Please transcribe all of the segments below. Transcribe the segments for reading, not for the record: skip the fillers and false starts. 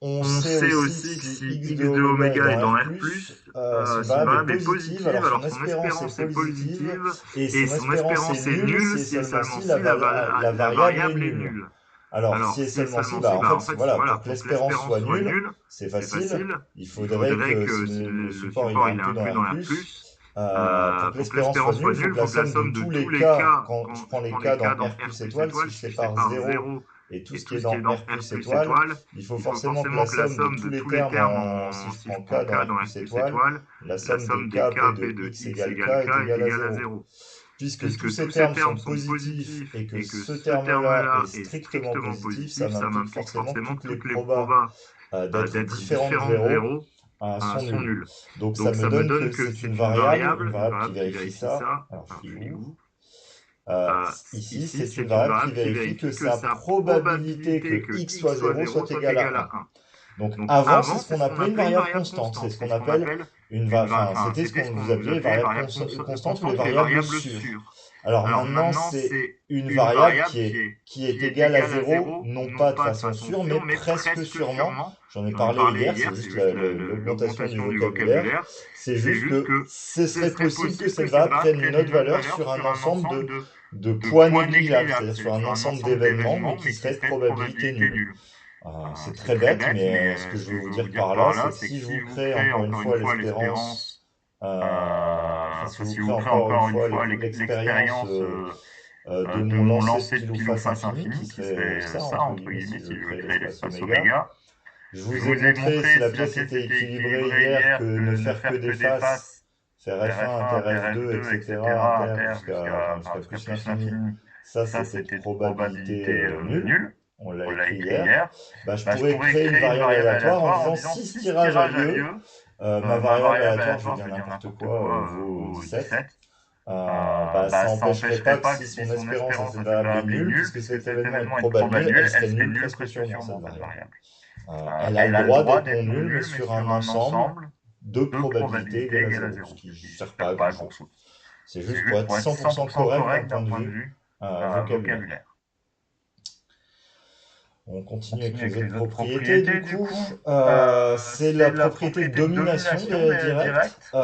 On On sait sait aussi aussi que que si si x x de de oméga oméga est est dans dans R+, R+, son son variable est variable est positive, positive, alors alors son son espérance espérance est est positive, positive, et et son son espérance est espérance est nulle nulle si et si et seulement seulement si si la la variable est variable est nulle. nulle. Alors, si Alors, et si et seulement si, seulement bah, si, en fait, en fait, voilà, voilà, pour que pour que l'espérance l'espérance soit soit nulle, nulle, c'est c'est facile. facile. Il Il faudrait faudrait que que si si le le support il est support un il est peu un dans peu R+, dans R+, pour que pour que l'espérance soit l'espérance nulle, soit il faut nulle, que il la faut que la somme de somme de tous tous les les cas, cas, quand je quand prends je les prends cas les dans cas dans R R plus plus étoile, si étoile, je si je sépare sépare 0 0 et tout et ce qui tout est ce qui dans est dans R R plus plus étoile, étoile, il faut il faut forcément que la forcément que la somme de somme tous de les tous les termes, termes, si je si je prends prends K dans K R dans R plus plus étoile, étoile, la la somme des somme des Kp K P de de x x égale K égale K est est égale à égal à 0. 0. Puisque tous Puisque ces tous ces termes sont termes sont positifs positifs et que et que ce ce terme-là est terme-là est strictement strictement positif, ça positif, ça m'implique m'implique forcément que forcément toutes que les toutes les probas probas d'être d'être différentes de différentes de 0 0 sont sont nulles. nulles. Donc ça Donc me ça me donne donne que que c'est c'est une variable une variable qui qui vérifie vérifie ça. ça. Alors je Alors l'ai je l'ai où? où? Ici, c'est une variable qui vérifie que sa probabilité que x soit 0 soit égale à 1. Donc avant, c'est ce qu'on appelait une variable constante. C'est ce qu'on appelle c'était ce qu'on vous aviez, variable constante ou les variables sûres. Alors maintenant, c'est une variable qui est égale à 0, non pas de façon sûre, mais presque sûrement. J'en ai parlé hier, c'est juste l'augmentation du vocabulaire. C'est juste que ce serait possible que cette variable prenne une autre valeur sur un ensemble de poids négligeables, c'est-à-dire sur un ensemble d'événements, mais qui serait de probabilité nulle. C'est très bête, mais ce que je veux vous dire par là, c'est que si je vous crée encore une fois l'expérience, si vous créez encore une fois l'expérience de mon lancer pile ou face infini, qui serait ça, entre guillemets, si je crée l'espace oméga. Je vous ai montré, si la pièce était équilibrée hier, que ne faire que des faces, faire F1, inter F2, etc., inter jusqu'à plus l'infini, ça c'était probabilité nulle. On l'a écrit hier. Je pourrais créer une variable aléatoire en disant si ce tirage a lieu, ma variable aléatoire, je vais dire n'importe quoi, vaut 17. Ça n'empêcherait pas que si son espérance à cette variable est nulle, puisque cet événement est probable nul, elle serait nulle presque sûrement, cette variable. Elle a le droit d'être non nulle, mais sur un ensemble de probabilités égales à 0, ce qui ne sert pas à grand-chose. C'est juste pour être 100% correct d'un point de vue vocabulaire. On continue avec les autres propriétés. Du coup, c'est la propriété de domination directe.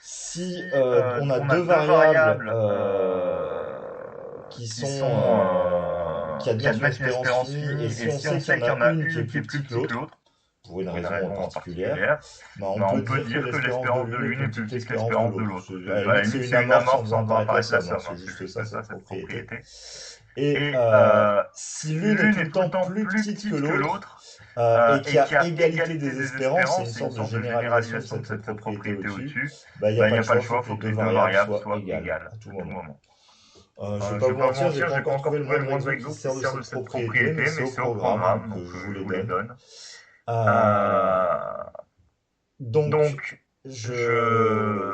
Si on a deux variables qui admettent une espérance finie, et si on sait qu'il y en a une qui est plus petite que l'autre, pour une raison particulière, on peut dire que l'espérance de l'une est plus petite que l'espérance de l'autre. C'est une amorce en faisant apparaître la somme, c'est juste ça, cette propriété. Et si l'une est tout le temps plus petite que l'autre, et qu'il y a égalité des espérances, c'est une sorte de généralisation de cette propriété au-dessus, il n'y a pas le choix, il faut que les deux variables soient égales à tout moment. Je ne vais pas vous mentir, je n'ai pas encore trouvé le moindre exemple qui sert de cette propriété, mais c'est au programme, donc je vous les donne. Donc,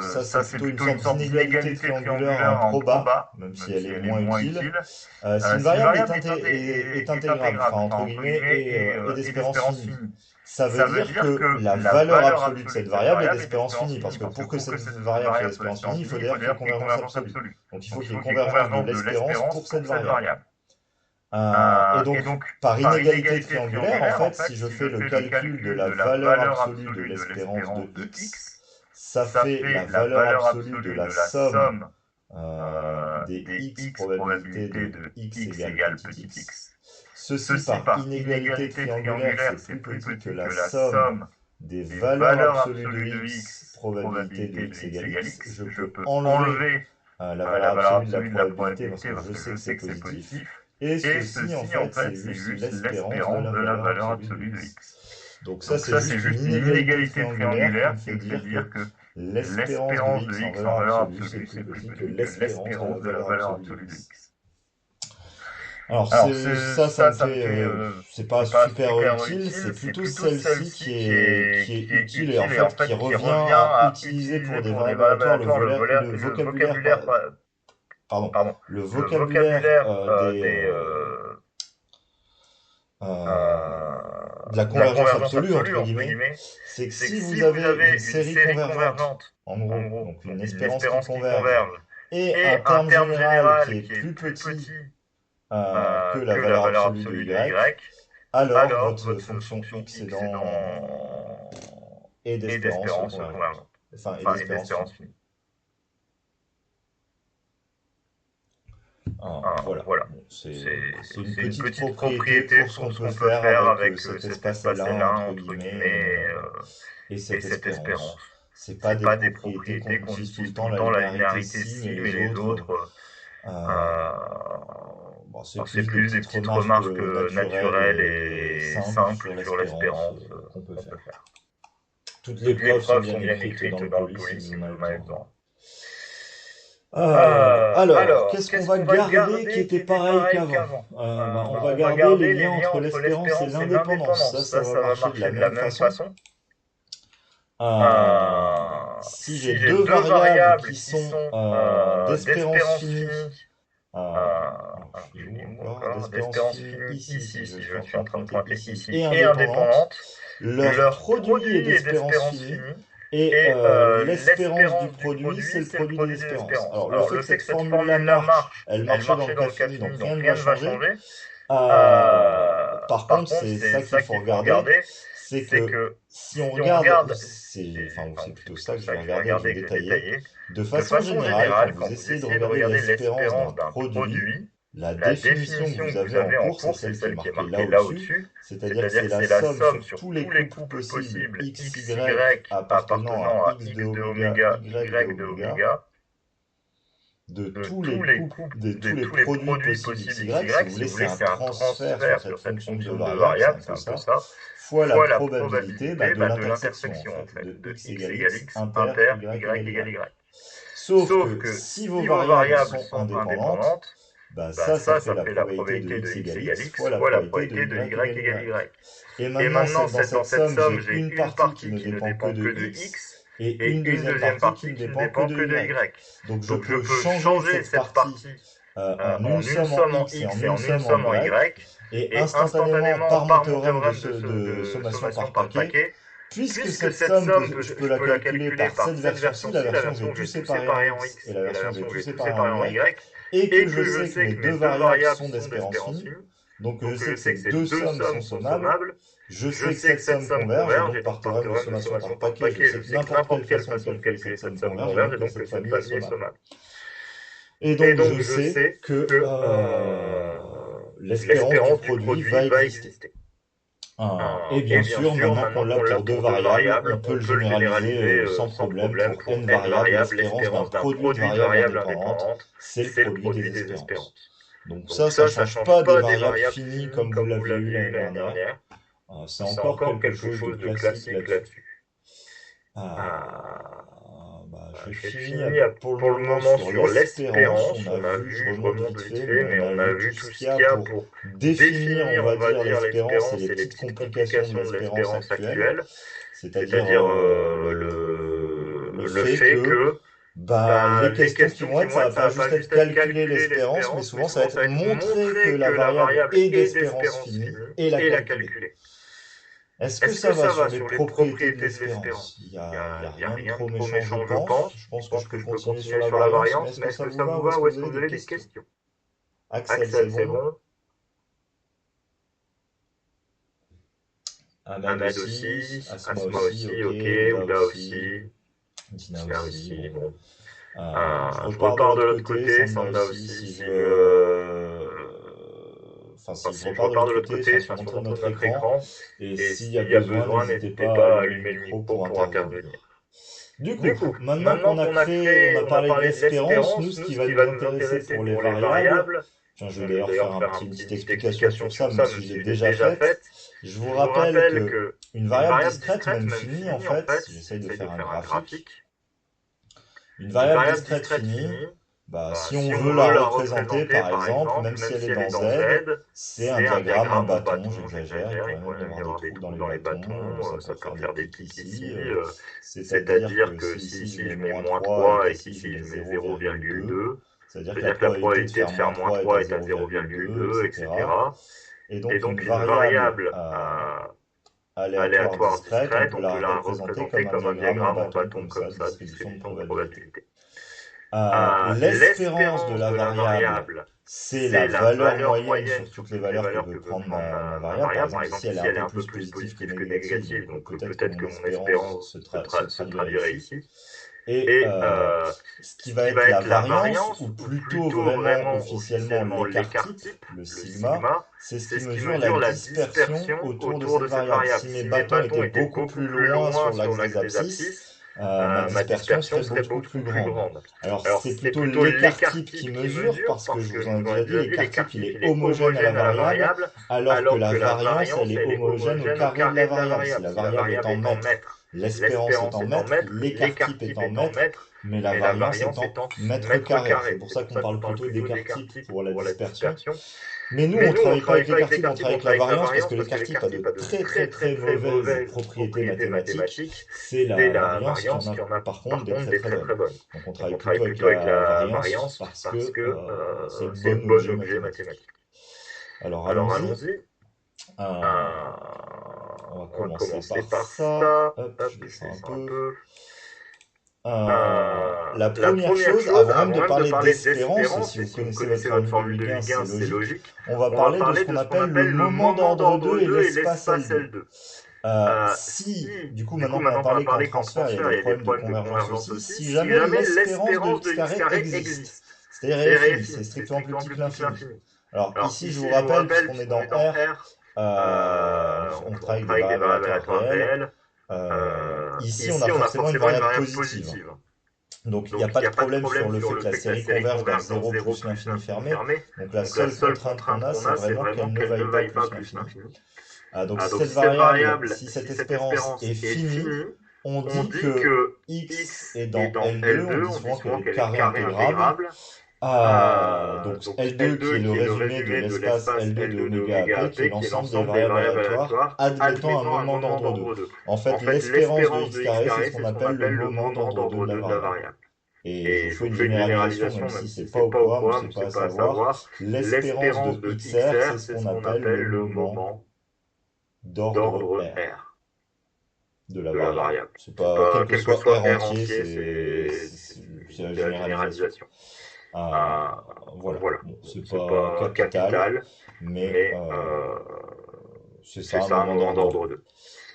ça c'est plutôt une sorte d'inégalité triangulaire en proba, même si elle est moins utile. Si une variable est intégrable, entre guillemets, et d'espérance finie, ça veut dire que la valeur absolue de cette variable est d'espérance finie, parce que pour que cette variable soit d'espérance finie, il faut d'ailleurs qu'il y ait convergence absolue. Donc il faut qu'il y ait convergence de l'espérance pour cette variable. Et donc, par inégalité triangulaire, en fait, si je fais le calcul de la valeur absolue de l'espérance de x, ça fait la valeur absolue de la somme des x probabilités de x égale petit x. Ceci par inégalité triangulaire, c'est plus petit que la somme des valeurs absolues de x probabilité de x égale x. Je peux enlever la valeur absolue de la probabilité parce que je sais que c'est positif. Et ceci, en fait, c'est juste l'espérance de la valeur absolue de x. Donc ça, c'est juste une inégalité triangulaire qui me fait dire que l'espérance de x en valeur absolue, c'est plus petit que l'espérance de la valeur absolue de x. Alors ça me fait... c'est pas super utile, c'est plutôt celle-ci qui est utile et en fait qui revient à utiliser pour des variables aléatoires le vocabulaire... le vocabulaire de la convergence absolue, entre guillemets, c'est que si vous avez une série convergente, en gros, donc une espérance qui converge, et un terme général qui est plus petit que la valeur absolue de y, alors votre fonction x est d'espérance convergente, enfin, est d'espérance finie. Voilà. Bon, c'est une petite propriété pour ce qu'on peut faire avec cet espace L1 entre guillemets et cette espérance. C'est pas des propriétés qu'on utilise tout le temps, la linéarité ici, mais les autres, c'est plus des petites remarques naturelles et simples sur l'espérance qu'on peut faire. Toutes les preuves sont bien écrites dans le police si vous en avez besoin. Alors, qu'est-ce qu'on va garder qui était pareil qu'avant? On va garder les liens entre l'espérance et l'indépendance. Ça va marcher de la même façon. Si j'ai deux variables qui sont d'espérance finie Je suis où encore d'espérance finie ici, si je suis en train de pointer ici, et et indépendante, indépendante, leur produit est d'espérance finie, et l'espérance du produit, c'est le produit des espérances. Alors, le fait que cette formule-là marche, elle marchait dans le cas fini, donc rien ne va changer. Par contre, c'est ça qu'il faut regarder, c'est que si on regarde, c'est plutôt ça que je vais regarder et que je vais détailler, de façon générale, quand vous essayez de regarder l'espérance d'un produit, la définition que vous avez en cours, c'est celle qui est marquée là au-dessus, c'est-à-dire que c'est la somme sur tous les couples possibles XY appartenant à X de oméga, Y de oméga, de tous les produits possibles XY, si vous voulez, c'est un transfert sur cette fonction de variable, c'est un peu ça, fois la probabilité de l'intersection, en fait, de X égale X inter Y égale Y. Sauf que si vos variables sont indépendantes, ça fait la probabilité de X égale X fois la probabilité de Y égale Y. Et maintenant, dans cette somme, j'ai une partie qui ne dépend que de X, et une deuxième partie qui ne dépend que de Y. Donc je peux changer cette partie en une somme en X et en une somme en Y, et instantanément, par mon théorème de sommation par paquet, puisque cette somme, je peux la calculer par cette version-ci, la version que j'ai tout séparée en X et la version que j'ai tout séparée en Y, et que je sais que mes deux variables sont d'espérance finie, donc je sais que ces deux sommes sont sommables, je sais que cette somme converge, et donc par théorème de sommation par paquet, je sais que n'importe quelle façon de calculer cette somme converge, et donc que cette famille est sommable. Et donc je sais que l'espérance du produit va exister. Et bien sûr, maintenant qu'on l'a pour deux variables, on peut le généraliser sans problème pour n variables. L'espérance d'un produit de variables indépendantes, c'est le produit des espérances. Donc ça ne change pas des variables finies comme vous l'aviez eu l'année dernière. C'est encore quelque chose de classique là-dessus. J'ai fini pour le moment sur l'espérance. On a vu, je remonte vite fait, mais on a vu tout ce qu'il y a pour définir, on va dire, l'espérance et les petites complications de l'espérance actuelle. C'est-à-dire le fait que les questions qui vont être, ça va pas juste être calculer l'espérance, mais souvent ça va être montrer que la variable est d'espérance finie et la calculer. Est-ce que ça va sur les propriétés de l'espérance? Il y a rien de trop méchant, je pense. Je pense que je peux continuer sur la variance, mais est-ce que ça vous va ou est-ce que vous avez des questions? Axel, c'est bon? Ahmed aussi, Asma aussi, ok, Ouda aussi, Dina aussi, bon. Je repars de l'autre côté, Sanda aussi, si je repars de l'autre côté, ça se montre notre écran, et s'il y a besoin, n'hésitez pas à allumer le micro pour intervenir. Du coup, maintenant qu'on a parlé de l'espérance, nous, ce qui va nous intéresser pour les variables, je vais d'ailleurs faire une petite explication sur ça, même si je l'ai déjà faite. Je vous rappelle qu'une variable discrète, même finie, en fait, j'essaye de faire un graphique. Une variable discrète finie, si on veut la représenter, par exemple, même si elle est dans Z, c'est un diagramme en bâton, j'exagère, il pourrait même y avoir des trous dans les bâtons, ça peut faire des pics ici, c'est-à-dire que si je mets moins 3 et qu'ici je mets 0,2, c'est-à-dire que la probabilité de faire moins 3 est à 0,2, etc. Et donc une variable aléatoire discrète, on peut la représenter comme un diagramme en bâton comme ça, distribution de probabilité. L'espérance de la variable, c'est la valeur moyenne sur toutes les valeurs que peut prendre ma variable. Par exemple, si elle est un peu plus positive que négative, donc peut-être que mon espérance se traduirait ici. Et ce qui va être la variance, ou plutôt vraiment officiellement l'écart-type, le sigma, c'est ce qui mesure la dispersion autour de cette variable. Si mes bâtons étaient beaucoup plus loin sur l'axe des abscisses, ma dispersion serait beaucoup plus grande. Alors c'est plutôt l'écart-type qui mesure, parce que je vous en ai déjà dit, l'écart-type il est homogène à la variable, alors que la variance elle est homogène au carré de la variable. Si la variable est en mètres, l'espérance est en mètres, l'écart-type est en mètres, mais la variance est en mètres carrés. C'est pour ça qu'on parle plutôt d'écart-type pour la dispersion. Mais nous, on ne travaille pas avec l'écart type, on travaille avec la variance parce que l'écart type a de très mauvaises propriétés mathématiques. C'est la variance qui en a par contre des très bonnes. Donc on travaille plutôt avec la variance parce que c'est le bon objet mathématique. Alors allons-y. On va commencer par ça. Hop, je descends un peu. La première chose, avant même de parler d'espérance, et si vous connaissez votre formule de Huygens, c'est logique, on va parler de ce qu'on appelle le moment d'ordre 2 et l'espace L2. Si, du coup, maintenant qu'on a parlé qu'en transfert, il y a des problèmes de convergence aussi, si jamais l'espérance de x carré existe, c'est-à-dire elle est finie, c'est strictement plus petit que l'infini. Alors ici, je vous rappelle, puisqu'on est dans R, on travaille avec des variables aléatoires réelles. Ici, on a forcément une variable positive. Donc, il n'y a pas de problème sur le fait que la série converge dans 0 plus l'infini fermé. Donc, la seule contrainte qu'on a, c'est vraiment qu'elle ne vaille pas plus l'infini. Donc, si cette variable, si cette espérance est finie, on dit que x est dans L2, on dit souvent qu'elle est carré intégrable. Donc L2 qui est le résumé de l'espace L2 de oméga AP, qui est l'ensemble des variables aléatoires, admettant un moment d'ordre 2. En fait, l'espérance de x carré, c'est ce qu'on appelle le moment d'ordre 2 de la variable. Et je vous fais une généralisation, même si c'est pas au programme, c'est pas à savoir. L'espérance de xr, c'est ce qu'on appelle le moment d'ordre R de la variable. C'est pas, quel que soit R entier, c'est la généralisation. Voilà. Bon, c'est pas capital, mais c'est ça, un moment d'ordre 2.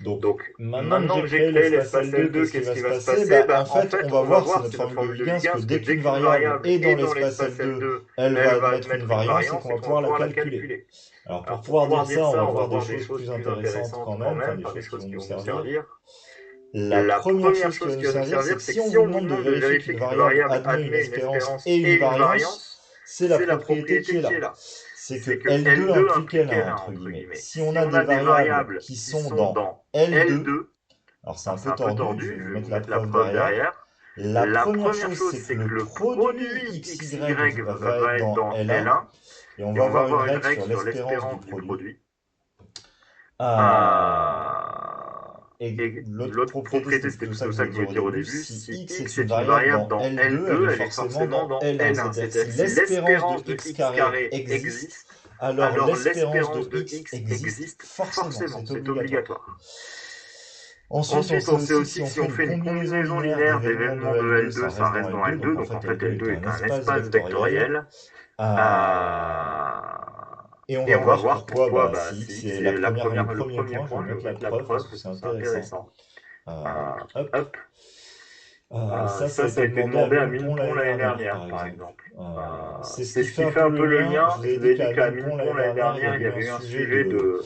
Donc, maintenant que j'ai créé l'espace L2, qu'est-ce qui va se passer? En fait, on va voir, c'est notre formule de Huygens, que dès qu'une variable est dans l'espace L2, elle va admettre une variance et qu'on va pouvoir la calculer. Alors, pour pouvoir dire ça, on va voir des choses plus intéressantes quand même, enfin des choses qui vont nous servir. La première chose qui va nous servir, c'est que si on vous demande de vérifier qu'une variable admet une espérance et une variance, c'est la propriété qui est là. C'est que L2 implique L1, entre guillemets. Si on a des variables qui sont dans L2, alors c'est un peu tordu, je vais vous mettre la preuve derrière. La première chose, c'est que le produit XY va être dans L1, et on va avoir une règle sur l'espérance du produit. Et l'autre propriété, c'était plutôt ça que je voulais dire au début. Si x est une variable dans L2, elle est forcément dans L1. C'est-à-dire si l'espérance de x carré existe, alors l'espérance de x existe forcément, c'est obligatoire. Ensuite, on sait aussi que si on fait une combinaison linéaire d'événements de L2, ça reste dans L2. Donc en fait, L2 est un espace vectoriel. Et on va voir pourquoi si x est le premier point, je vais mettre la preuve parce que c'est intéressant. Hop. Ça a été demandé à Minpon l'année dernière, par exemple. C'est ce qui fait un peu le lien. Je vous ai dit qu'à Minpon l'année dernière, il y avait eu un sujet de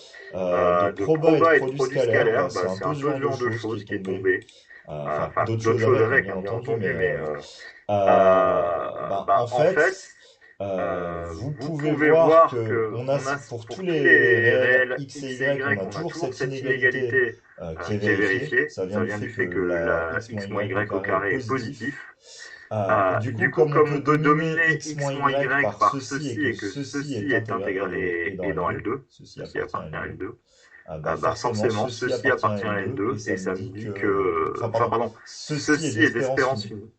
proba et de produit scalaire. C'est un peu ce genre de choses qui est tombé. Enfin, d'autres choses avec, bien entendu, mais en fait, vous pouvez voir qu'on a, pour tous les réels x et y, on a toujours cette inégalité qui est vérifiée. Ça vient du fait que la x moins y au carré est positif. Du coup, comme on peut dominer x moins y par ceci et que ceci est intégré et dans L2, ceci appartient à L2, forcément ceci appartient à L2 et ça me dit que... Enfin, pardon, ceci est d'espérance finie.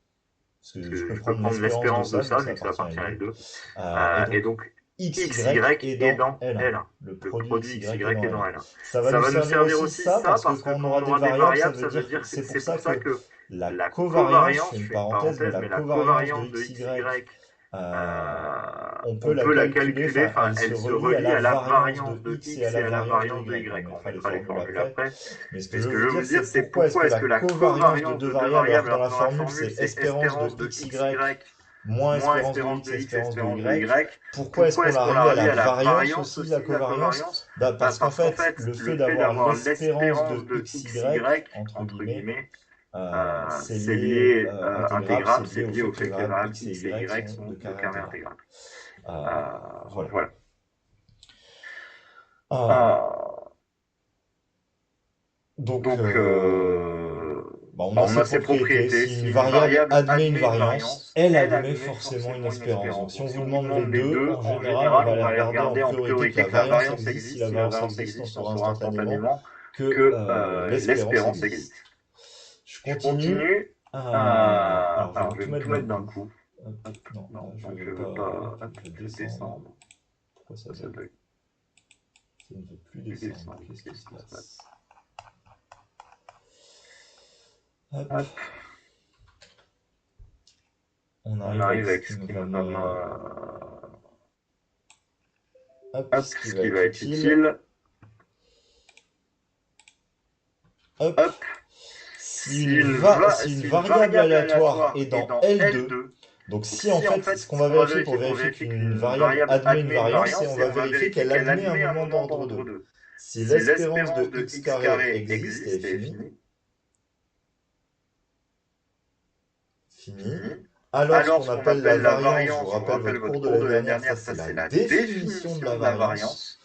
Parce que je peux prendre l'espérance de ça, vu que ça appartient à L2. Et donc, XY est dans L1. Le produit XY est dans L1. Ça va nous servir aussi ça, parce que quand on aura des variables, ça veut dire que c'est pour ça que la covariance, je fais une parenthèse, mais la covariance de XY, on peut la calculer, enfin, elle se relie à la variance de X et à la variance de Y. On mettra les formules après. Mais ce que je veux vous dire, c'est pourquoi est-ce que la covariance de deux variables, alors dans la formule, c'est espérance de XY moins espérance de X, espérance de Y. Pourquoi est-ce qu'on la relie à la variance aussi, la covariance? Parce qu'en fait, le fait d'avoir l'espérance de XY, entre guillemets, c'est lié intégrable, c'est lié au fait que les variables x et y sont de carré intégrable. Voilà. Donc On a ces propriétés. Si une variable admet une variance, elle admet forcément une espérance. Donc si on vous demande les deux, en général, on va aller regarder en priorité que la variance existe. Si la variance existe, on saura instantanément que l'espérance existe. Je continue. Alors, je vais tout mettre d'un coup. Non, je ne veux pas. Je veux descendre. Pourquoi ça bug? Ça ne veut plus descendre. Qu'est-ce qui se passe? Hop. On arrive avec ce qui va ce qui va être utile. Hop. Si une variable aléatoire est dans L2, donc si en fait, ce qu'on va vérifier pour vérifier qu'une variable admet une variance, c'est on va vérifier qu'elle admet un moment d'ordre 2. Si l'espérance de x carré existe et est finie, alors ce qu'on appelle la variance, je vous rappelle votre cours de l'année dernière, ça c'est la définition de la variance.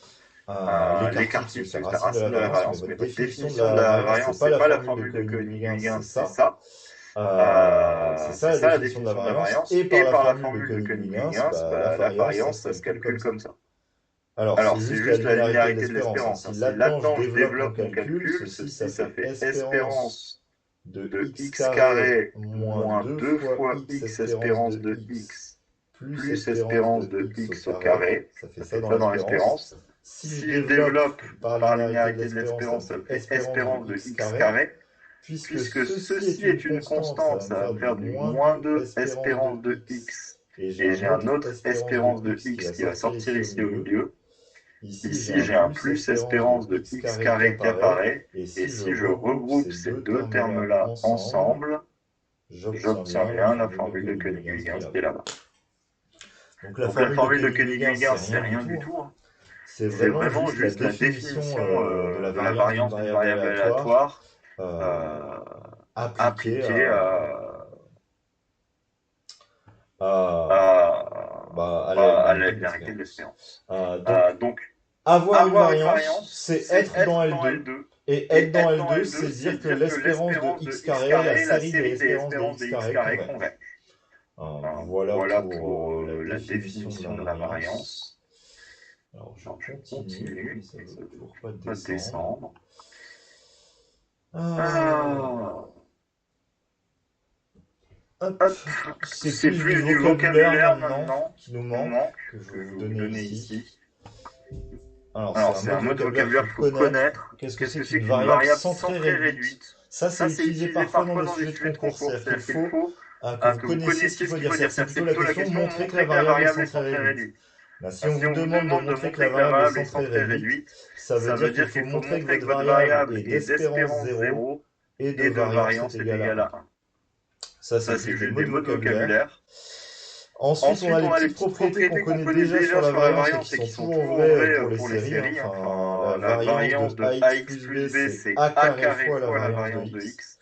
L'écart type, c'est la racine de la variance, mais votre définition de la variance, c'est pas la formule de Koenig-Huygens, c'est ça. C'est ça la définition de la variance. Et par la formule de Koenig-Huygens, la variance, ça se calcule comme ça. Alors, c'est juste la linéarité de l'espérance. Si là-dedans je développe mon calcul, ceci, ça fait espérance de x carré moins 2 fois x espérance de x plus espérance de x au carré. Ça fait ça dans l'espérance. Si je développe par la linéarité de l'espérance, ça fait espérance de x carré. Puisque ceci est une constante, ça va faire du moins 2 espérance de x. Et j'ai un autre espérance de x qui va sortir ici au milieu. Ici, j'ai un plus espérance de x carré qui apparaît. Et si je regroupe ces deux termes-là ensemble, j'obtiens bien la formule de Koenig-Huygens qui est là-bas. Donc la formule de Koenig-Huygens, c'est rien du tout. C'est vraiment juste la définition de la variance d'une variable aléatoire appliquée à la linéarité de l'espérance. Donc, avoir une variance, c'est être dans L2. Et être dans L2, c'est dire que l'espérance de x carré est la série des espérances de x carré converge. Voilà pour la définition de la variance. Alors, je continue, mais ça ne veut toujours pas descendre. C'est plus du vocabulaire maintenant qui nous manque, que je vais vous donner ici. Alors c'est un autre vocabulaire qu'il faut connaître. Qu'est-ce que c'est qu'une variable centrée réduite? Ça, c'est utilisé parfois dans des sujets de concours. C'est-à-dire qu'il faut que vous connaissiez ce qu'il faut dire. C'est plutôt la question de montrer que la variable est centrée réduite. Là, si on vous demande de montrer que la variable est centrée réduite, ça veut dire qu'il faut montrer que votre variable est d'espérance 0 et de variance est égale à 1. Ça, c'est juste des mots de vocabulaire. Ensuite, on a les petites propriétés qu'on connaît déjà sur la variance et qui sont toujours vraies pour les séries. La variance de ax plus b, c'est a carré fois la variance de x.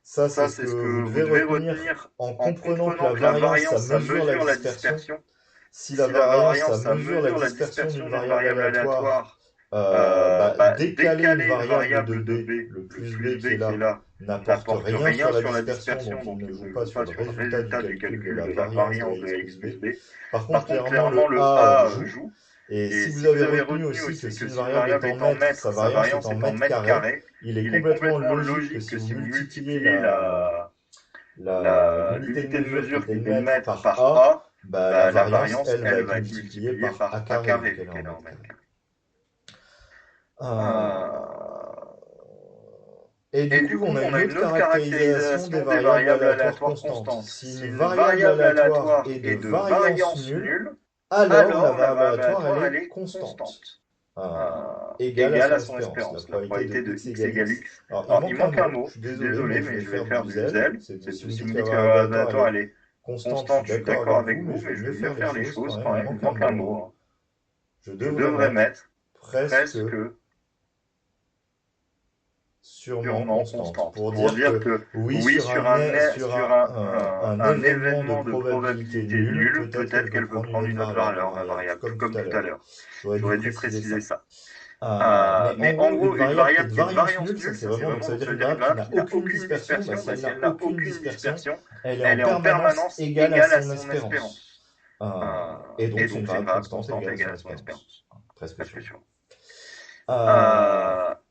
Ça, c'est ce que vous devez retenir en comprenant que la variance, ça mesure la dispersion. Si la variance, ça mesure la dispersion d'une variable aléatoire, décaler une variable de b, le plus b qui est là, n'apporte rien sur la dispersion, donc il ne joue pas sur le résultat du calcul de la variance de x plus b. Par contre, clairement, le a joue. Et si vous avez retenu aussi que si une variable est en mètres, sa variance est en mètres carrés, il est complètement logique que si vous multipliez l'unité de mesure qui est le mètre par a, la variance, elle, va être multipliée par a carré, qui est là en mètres. Et du coup, on a une autre caractérisation des variables aléatoires constantes. Si une variable aléatoire est de variance nulle, alors la variable aléatoire, elle est constante. Égale à son espérance. La probabilité de x égale x. Alors, il manque un mot. Je suis désolé, mais je vais faire du zèle. Si vous me dites que la variable aléatoire, elle est constante, je suis d'accord avec vous, mais je vais mieux faire les choses quand même. Il manque un mot. Je devrais mettre presque sûrement constante. Pour dire que oui, sur un événement de probabilité nulle, peut-être qu'elle peut prendre une autre variable, comme tout à l'heure. J'aurais dû préciser ça. Mais en gros, une variable qui est de variance nulle, ça c'est vraiment, donc ça veut dire une variable qui n'a aucune dispersion. Bah, si elle n'a aucune dispersion, elle est en permanence égale à son espérance. Et donc, c'est une variable constante égale à son espérance. Presque sûr.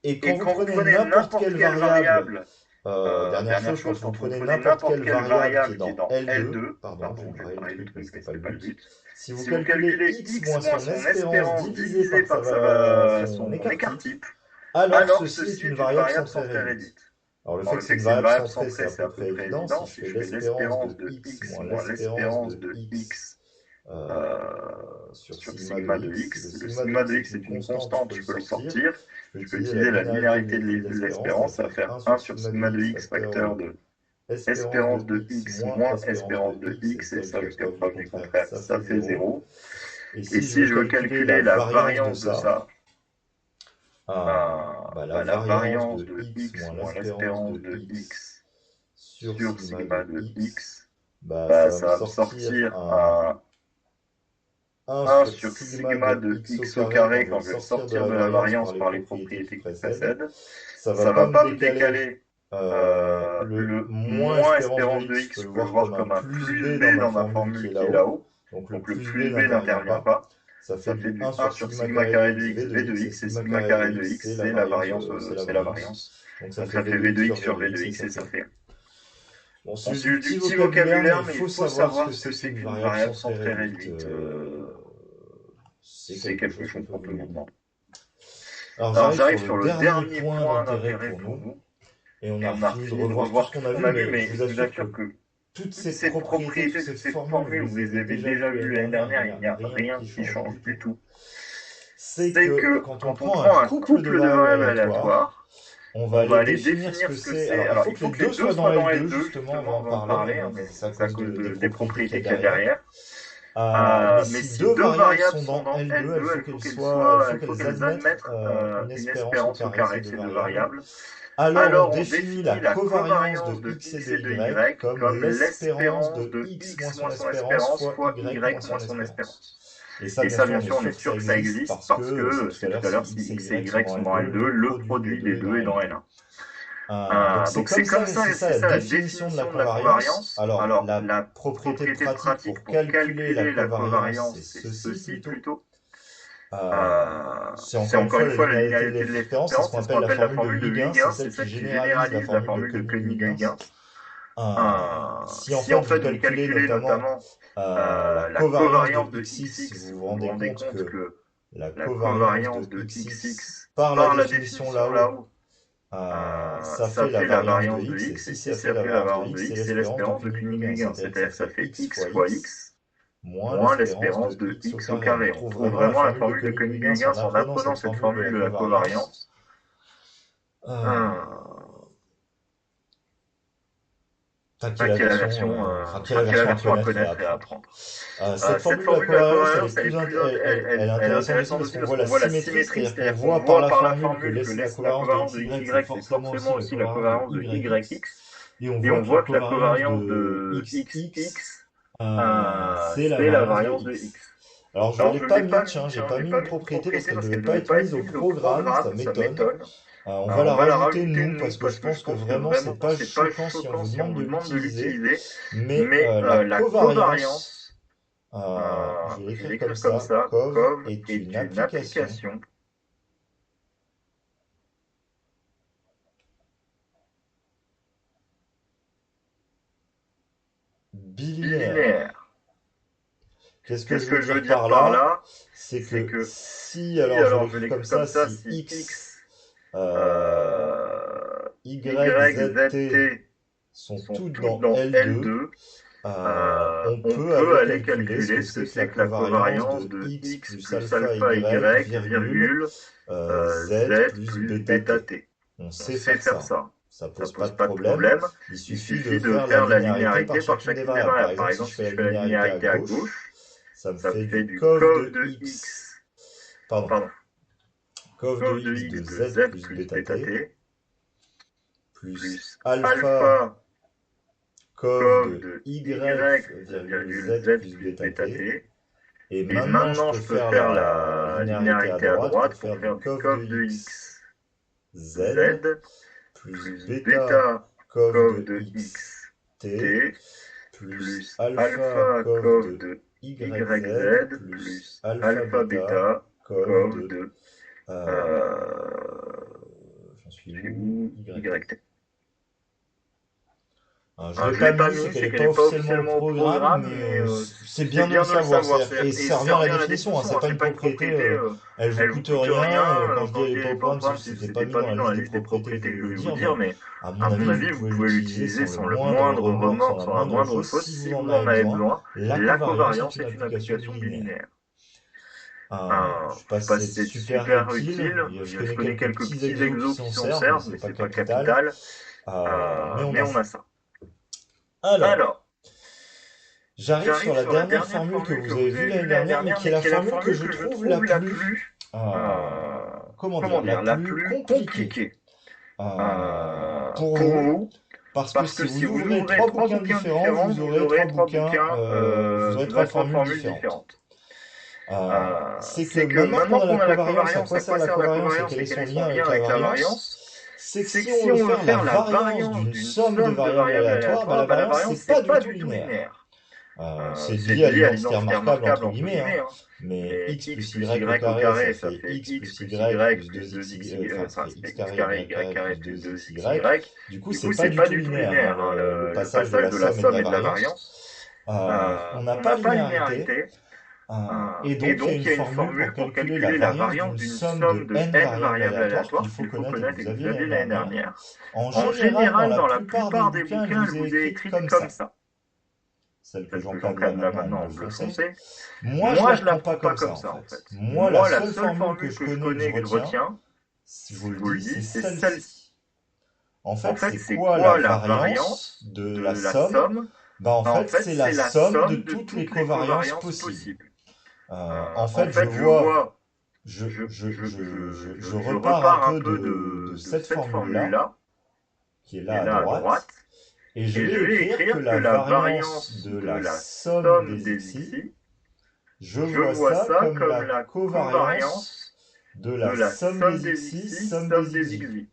Et quand vous prenez n'importe quelle variable, dernière chose, quand vous prenez n'importe quelle variable qui est dans L2, pardon, je vais brailler le truc, mais c'était pas le but. Si vous calculez x moins son espérance divisé par son écart-type, alors ceci est une variable centrée réduite. Alors le fait que c'est une variable centrée, c'est à peu près évident. Si je fais l'espérance de x moins l'espérance de x sur sigma de x, le sigma de x est une constante, je peux le sortir. Je peux utiliser la linéarité de l'espérance, ça va faire 1 sur sigma de x facteur de espérance de x moins espérance de x, et ça jusqu'à preuve du contraire, ça fait 0. Et si je veux calculer la variance de ça, la variance de x moins l'espérance de x sur sigma de x, ça va me sortir 1 sur sigma de x au carré quand je vais sortir de la variance par les propriétés qui précèdent. Ça va pas me décaler le moins espérance de x, je peux le voir comme un plus b dans ma formule qui est là-haut. Donc le plus b n'intervient pas. Ça fait du 1 sur sigma carré de x v de x, et sigma carré de x, c'est la variance. Donc ça fait v de x sur v de x, et ça fait 1. Bon, c'est du petit vocabulaire, mais il faut savoir ce que c'est qu'une variable centrée réduite. C'est quelque chose qu'on peut maintenant. Alors j'arrive sur le dernier point d'intérêt pour nous. Et on a fini de revoir tout ce qu'on a vu, mais je vous assure que toutes ces propriétés, toutes ces formules, vous les avez déjà vues l'année dernière, il n'y a rien qui change du tout. C'est que quand on prend un couple de variables aléatoires, on va aller définir ce que c'est. Alors il faut que les deux soient dans L2, justement, on va en parler, mais c'est à cause des propriétés qu'il y a derrière. Mais si deux variables sont dans L2, il faut qu'elles admettent une espérance au carré, ces deux variables. Alors on définit la covariance de x et de y comme l'espérance de x moins son espérance fois y moins son espérance. Et ça, bien sûr, on est sûr que ça existe parce que, c'est tout à l'heure, si x et y sont dans L2, le produit des deux est dans L1. Donc c'est comme ça, et c'est ça la définition de la covariance. Alors la propriété pratique pour calculer la covariance, c'est ceci plutôt. C'est encore une fois la linéarité de l'espérance, c'est ce qu'on appelle la formule de Huygens, c'est celle qui généralise la formule de Koenig-Huygens. Si en fait vous calculez notamment la covariance de xx, si vous vous rendez compte que la covariance de xx par la définition là-haut, ça fait la variance de x, et si ça fait la variance de x, c'est l'espérance de Koenig-Huygens, c'est-à-dire que ça fait x fois x moins l'espérance de x au carré. On trouve vraiment la formule de Koenig-Huygens en apprenant cette formule de la covariance. Qui est la version à connaître et à apprendre. Cette formule de la covariance, elle est intéressante aussi parce qu'on voit la symétrie, c'est-à-dire qu'on voit par la formule que la covariance de y, c'est forcément aussi la covariance de yx, et on voit que la covariance de xx, c'est la variance de x. Alors je ne l'ai pas mis, tiens, j'ai pas mis une propriété parce qu'elle ne devait pas être mise au programme, ça m'étonne. On va la rajouter nous parce que je pense que vraiment c'est pas choquant si on vous demande de l'utiliser. Mais la covariance, je vais l'écrire comme ça, cov est une application bilinéaire. Qu'est-ce que je veux dire par là? C'est que si, alors je l'écris comme ça, si x, y, z, t sont toutes dans L2, on peut aller calculer ce que c'est que la covariance de x plus alpha y, virgule, z plus bêta t. On sait faire ça. Ça pose pas de problème. Il suffit de faire la linéarité par chacune des variables. Par exemple, si je fais la linéarité à gauche, ça me fait du cov de x, cov de x de z plus bêta t, plus alpha cov de y, virgule z plus bêta t, Et maintenant, je peux faire la linéarité à droite pour faire du cof de x z plus bêta cof de x t plus alpha cof de yz plus alpha bêta cof de... j'en suis où? Yt. Je ne l'ai pas mis, c'est qu'elle n'est pas officiellement au programme, mais c'est bien de le savoir. Et ça revient à la définition, c'est pas une propriété, elle vous coûte rien. Quand je dis elle n'est pas au programme, c'est que c'était pas mis dans la liste des propriétés que je vais vous dire, mais à mon avis, vous pouvez l'utiliser sans le moindre remords, sans la moindre faute, si vous en avez besoin. La covariance est une application bilinéaire. Je sais pas si c'est super utile, je connais quelques petits exos qui s'en servent, mais c'est pas capital. Mais on a ça. Alors, j'arrive sur la dernière formule que vous avez vue l'année dernière, mais qui est la formule que je trouve la plus... comment dire, la plus compliquée. Pour vous, parce que si vous ouvrez 3 bouquins différents, vous aurez 3 formules différentes. C'est que maintenant qu'on a la covariance, à quoi sert la covariance et quel est son lien avec la variance? C'est que si on veut faire la variance d'une somme de variables aléatoires, la variance, c'est pas du tout linéaire. C'est lié à l'identité remarquable, entre guillemets, mais x plus y au carré, ça fait x plus y plus 2x, enfin, x carré, y carré plus 2xy. Du coup, c'est pas du tout linéaire, le passage de la somme et de la variance. On n'a pas de linéarité. Et donc, il y a une formule pour calculer la variance d'une somme de n variables aléatoires qu'il faut connaître et que vous aviez l'année dernière. En général, dans la plupart des bouquins, elle vous est écrite comme ça. Celle que j'encadre là maintenant en bleu foncé. Moi, je la prends pas comme ça, en fait. Moi, la seule formule que je connais et que je retiens, je vous le dis, c'est celle-ci. En fait, c'est quoi la variance de la somme? En fait, c'est la somme de toutes les covariances possibles. En fait, je repars un peu de cette formule-là, qui est là à droite, et je vais écrire que la variance de la somme des xi, je vois ça comme la covariance de la somme des xi, somme des xi.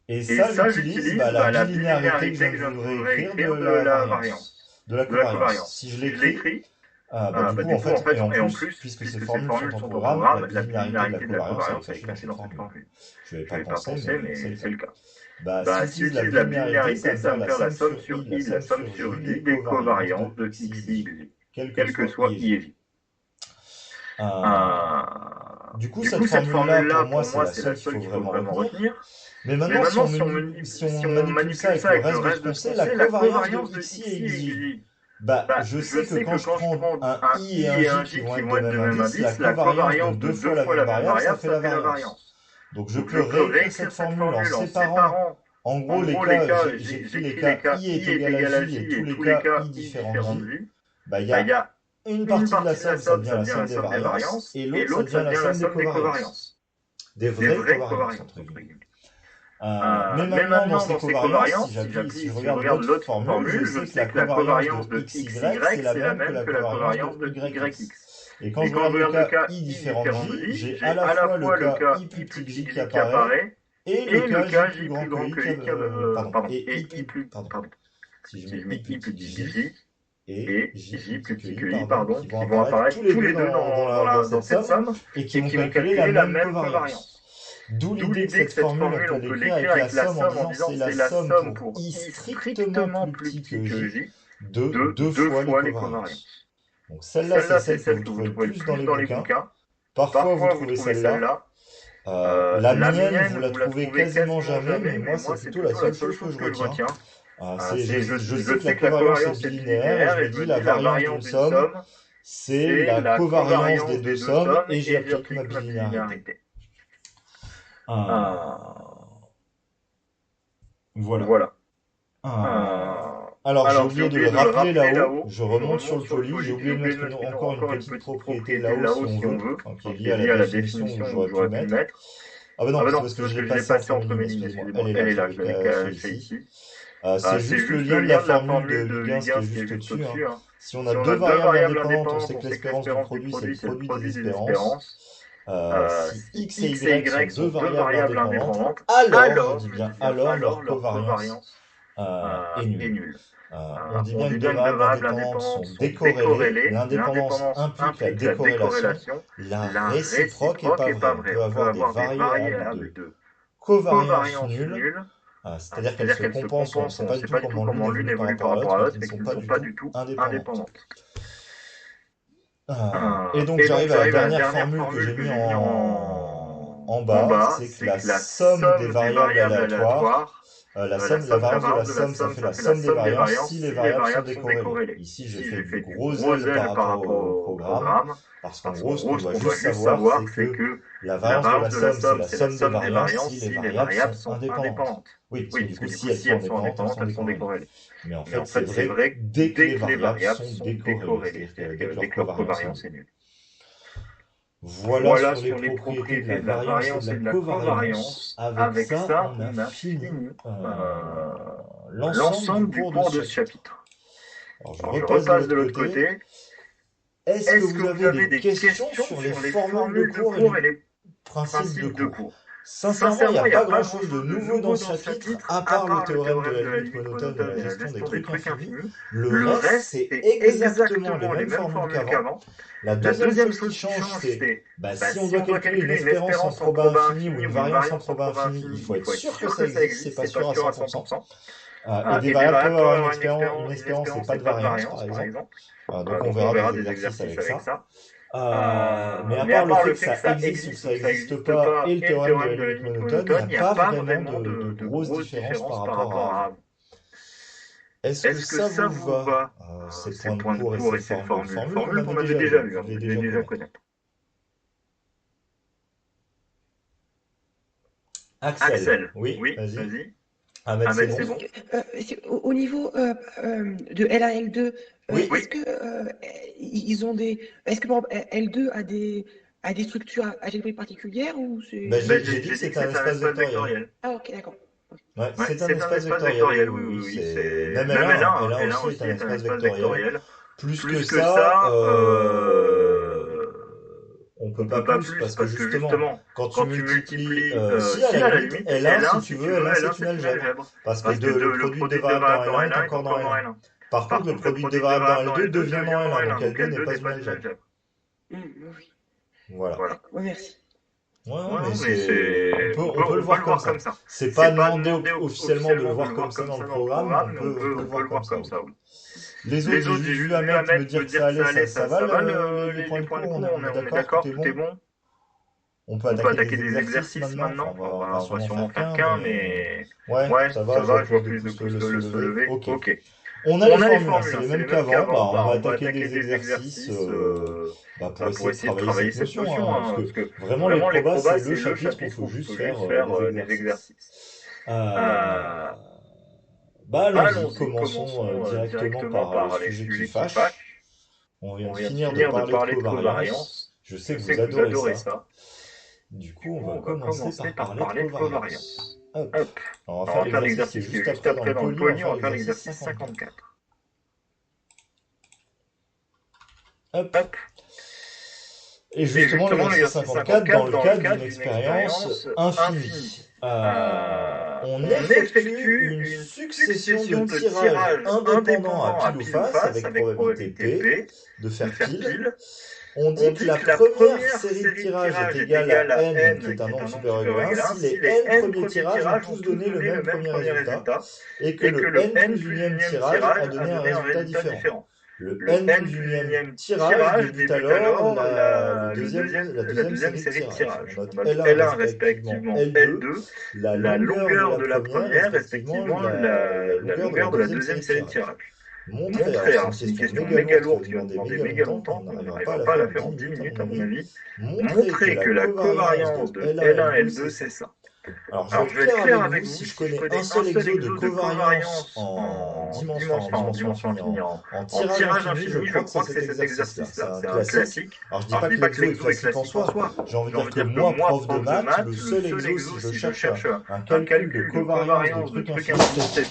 Et ça, j'utilise la bilinéarité que je viens de vous réécrire de la variance, de la covariance. Si je l'écris, du coup, en fait, et en plus, puisque ces formules sont en programme, la bilinéarité de la covariance est cachée dans cette formule. Je n'y avais pas pensé, mais c'est le cas. Si j'utilise la bilinéarité, ça va me faire la somme sur i, la somme sur j des covariances de x, y, z, quel que soit i et j. Du coup, cette formule-là, pour moi, c'est la seule qu'il faut vraiment retenir. Mais maintenant, si on manipule ça avec le reste de ce qu'on sait, la covariance de x et y, je sais que quand je prends un i et un j qui vont être de même indice, la covariance de 2 fois la même variable, ça fait la variance. Donc je peux réécrire cette formule en séparant, en gros, les cas, j'écris les cas i est égal à j et tous les cas i différents de j. Il y a une partie de la somme, ça devient la somme des variances, et l'autre, ça devient la somme des covariances. Des vraies covariances, entre guillemets. Mais maintenant, dans ces covariances, si je regarde l'autre formule, je sais que la covariance de xy, c'est la même que la covariance de yx. Et quand je regarde le cas i différent de j, j'ai à la fois le cas i plus petit j qui apparaît, et le cas j plus grand que i qui apparaît. Et i plus... Pardon. Si je mets i plus petit j et j plus petit que i, qui vont apparaître tous les deux dans cette somme, et qui vont calculer la même covariance. D'où l'idée que cette formule, on peut l'écrire avec la somme en disant c'est la somme pour i strictement plus petit que j de 2 fois les covariances. Donc celle-là, c'est celle que vous trouvez plus dans les bouquins. Parfois, vous trouvez celle-là. La mienne, vous la trouvez quasiment jamais, mais moi, c'est plutôt la seule chose que je retiens. Je sais que la covariance est bilinéaire, et je me dis la variance d'une somme, c'est la covariance des deux sommes, et j'y applique ma bilinéarité. Voilà. Alors, j'ai oublié de le rappeler là-haut, je remonte sur le poly, j'ai oublié de mettre encore une petite propriété là-haut si on veut, qui est liée à la définition où j'aurais pu mettre. Ah bah non, c'est parce que je l'ai passé entre mes lignes, excusez-moi. Elle est là, je l'avais cachée ici. C'est juste le lien de la formule de Huygens qui est juste au-dessus. Hein. Si on a deux variables indépendantes, on sait que l'espérance du produit, c'est le produit des espérances. Si x et y sont deux variables indépendantes, alors, je dis bien alors, leur covariance est nulle. On dit bien que deux variables indépendantes sont décorrélées. L'indépendance implique la décorrélation. La réciproque n'est pas vraie. On peut avoir des variables de covariance nulle, c'est-à-dire qu'elles se compensent, on ne sait pas du tout comment l'une évolue par rapport à l'autre, mais qui ne sont pas du tout indépendantes. Et donc j'arrive à la dernière formule que j'ai mis en bas, c'est que la somme des variables aléatoires, la variance de la somme, ça fait la somme des variances si les variables sont décorrélées. Ici, j'ai fait du gros L par rapport au programme, parce qu'en gros, ce qu'on doit juste savoir, c'est que la variance de la somme, c'est la somme des variances si les variables sont indépendantes. Oui, parce que du coup, si elles sont indépendantes, elles sont décorrélées. Mais en fait, c'est vrai dès que les variables sont décorrélées, c'est-à-dire dès que leur covariance est nulle. Voilà sur les propriétés de la variance et de la covariance. Avec ça, on a fini l'ensemble du cours de ce chapitre. Alors, je repasse de l'autre côté. Est-ce que vous avez des questions sur les formules de cours et les principes de cours? Sincèrement, il n'y a pas grand-chose de nouveau dans ce chapitre, à part le théorème de la limite monotone et la gestion des trucs infinis. Le reste, c'est exactement les mêmes formules qu'avant. La deuxième chose qui change, c'est si on doit calculer une espérance en proba infini ou une variance en proba infini, il faut être sûr que ça existe, c'est pas sûr à 100%. Et des variables peuvent avoir une espérance et pas de variance, par exemple. Donc on verra des exercices avec ça. Mais à part le fait que ça existe ou que ça n'existe pas et le théorème de la limite monotone, il n'y a pas vraiment de grosses différences par rapport à avant. Est-ce que ça vous va, ces points de cours et ces formules qu'on avait déjà vues, on devait déjà connaître. Axel, oui, vas-y. Ahmed, c'est bon. Au niveau de L1 L2, est-ce que ils ont des. Est-ce que par exemple, L2 a des structures algébriques particulières ou c'est. J'ai dit que c'était un espace vectoriel. Ah, ok, d'accord. Ouais, c'est un espace vectoriel, oui. Même L1 aussi est un espace vectoriel. Plus que ça, on peut pas plus parce que justement, quand tu multiplies, si à la limite, L1, si tu veux, L1 c'est une algèbre. Parce que le produit de variables dans L1 est encore dans L1. Par contre, le produit de variables dans L2 devient dans L1, donc L2 n'est pas une algèbre. Oui. Voilà. Ouais, merci. Ouais, mais on peut le voir comme ça. C'est pas demandé officiellement de le voir comme ça dans le programme, mais on peut le voir comme ça. Les autres, j'ai vu Ahmed me dire que ça allait, ça va, les points de cours, on est d'accord, tout est bon. On peut attaquer des exercices maintenant, on va sûrement faire qu'un, mais... Ouais, ça va, je vois plus de pouces le lever. Ok. On a les formules, c'est les mêmes qu'avant, on va attaquer des exercices pour essayer de travailler cette notion, parce que vraiment les probas, c'est le chapitre où il faut juste faire des exercices. Allons-y, commençons directement par les sujets qui fâchent. On vient de finir de parler de covariance. Je sais que vous adorez ça. Du coup, on va commencer par parler de covariance. Hop. On va faire l'exercice qui est juste après dans le poly, on va faire l'exercice 54. Hop. Et justement, l'exercice 54, dans le cadre d'une expérience infinie. On effectue une succession de tirages indépendants à pile ou face avec probabilité P de faire pile. On dit que la première série de tirages est égale à n, qui est un nombre supérieur à 1, si les n premiers tirages ont tous donné le même premier résultat, et que le n plus unième tirage a donné un résultat différent. Le n plus unième tirage débute alors la deuxième série de tirages. On note L1 respectivement L2, la longueur de la première respectivement la longueur de la deuxième série de tirages. Montrer, alors c'est une question méga lourde qui va demander méga longtemps, on n'arrivera pas à la faire en 10 minutes à mon avis. Montrer que la covariance de L1 et L2 c'est ça. Alors je vais être clair avec vous, si je connais un seul exo de covariance en dimension infinie, en tirage infini, je crois que c'est cet exercice-là. C'est un classique. Alors je dis pas que l'exo est classique en soi, j'ai envie de dire que moi, prof de maths, le seul exo, si je cherche un calcul de covariance de trucs infinis,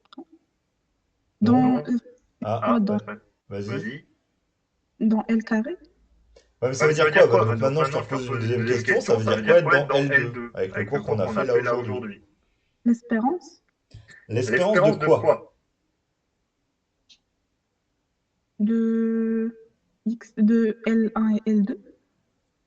Dans, Ah, dans, vas-y. dans L carré? Ouais, mais ça veut dire quoi? Bah, donc maintenant, je te repose une deuxième question. Ça veut dire quoi être dans L2 avec le cours qu'on a fait là aujourd'hui? L'espérance L'espérance de quoi? de L1 et L2?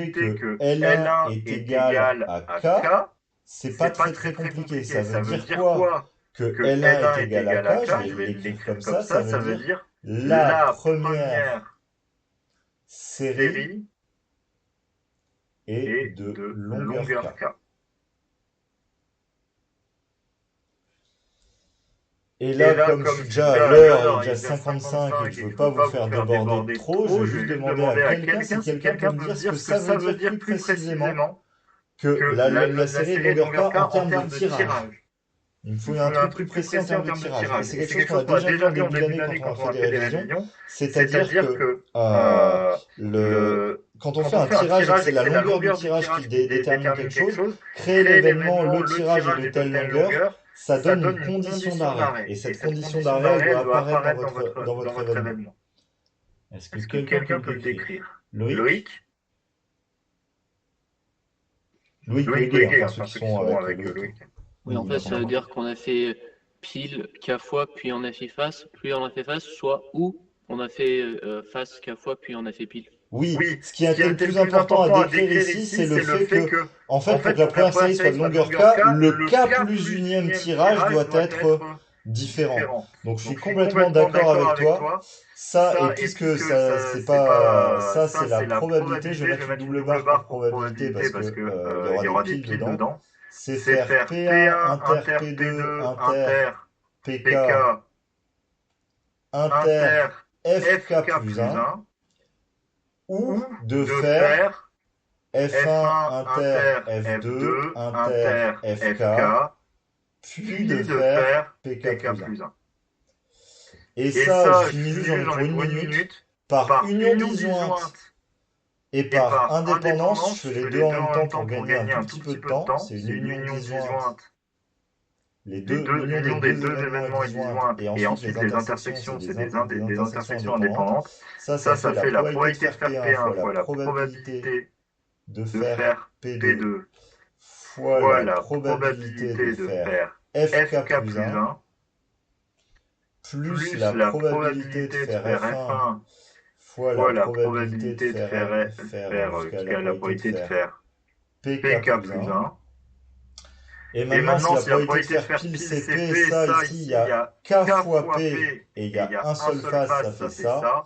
probabilité que L1 est égal à K, c'est pas très compliqué. Ça veut dire quoi? Que L1 est égal à K, je vais l'écrire comme ça veut dire la première série est de longueur K. Et là, comme je suis déjà à l'heure, il est déjà 55 et que je ne veux pas vous faire déborder trop, je vais juste demander à quelqu'un si quelqu'un peut me dire ce que ça veut dire plus précisément que la série est de longueur K en termes de tirage. Il me faut un truc plus précis en termes de tirage. Et c'est quelque chose qu'on a déjà vu en début d'année quand on a fait des révisions. C'est-à-dire que quand on fait un tirage et que c'est la longueur du tirage qui détermine quelque chose, créer l'événement, le tirage est de telle longueur, ça donne une condition d'arrêt. Et cette condition d'arrêt, elle doit apparaître dans votre événement. Est-ce que quelqu'un peut le décrire? Loïc? Loïc peut aider, enfin, ceux qui sont avec Loïc. Oui, en fait, ça veut dire qu'on a fait pile K fois, puis on a fait face, puis on a fait face, soit ou on a fait face K fois, puis on a fait pile. Oui, ce qui est le plus important à décrire ici, c'est le fait que, en fait, pour que la première série soit de longueur K, le K plus unième tirage doit être différent. Donc je suis complètement d'accord avec toi. Ça, et puisque ça, c'est pas ça, c'est la probabilité, je vais mettre une double barre pour probabilité parce que il y aura des piles dedans. C'est faire P1 inter P2 inter PK inter FK plus 1 ou de faire F1 inter F2 inter FK puis de faire PK plus 1. Et ça, je finis juste pour une minute. Par union disjointe et par indépendance, je fais les deux en même temps pour gagner un tout petit peu de temps. C'est une union disjointe. L'union des deux événements est disjointe. Et ensuite, les intersections, c'est des intersections indépendantes. Ça fait la probabilité de faire P1 fois la probabilité de faire P2 fois la probabilité de faire FK plus 1 plus la probabilité de faire F1 fois la probabilité de faire jusqu'à la probabilité de faire PK plus 1. Et maintenant, si la probabilité de faire pile c'est P, ça ici, il y a K fois P et il y a un seul face, ça fait ça.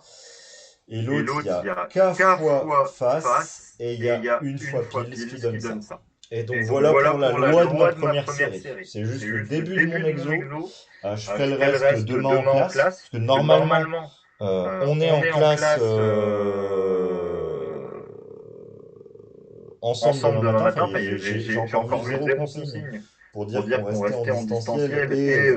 Et l'autre, il y a K fois face et il y a une fois pile, ce qui donne ça. Et donc voilà pour la loi de ma première série. C'est juste le début de mon exo. Je ferai le reste demain en classe. Parce que normalement, on est en classe ensemble demain matin. J'ai encore vu 0 consigne pour dire qu'on restait en distanciel. Et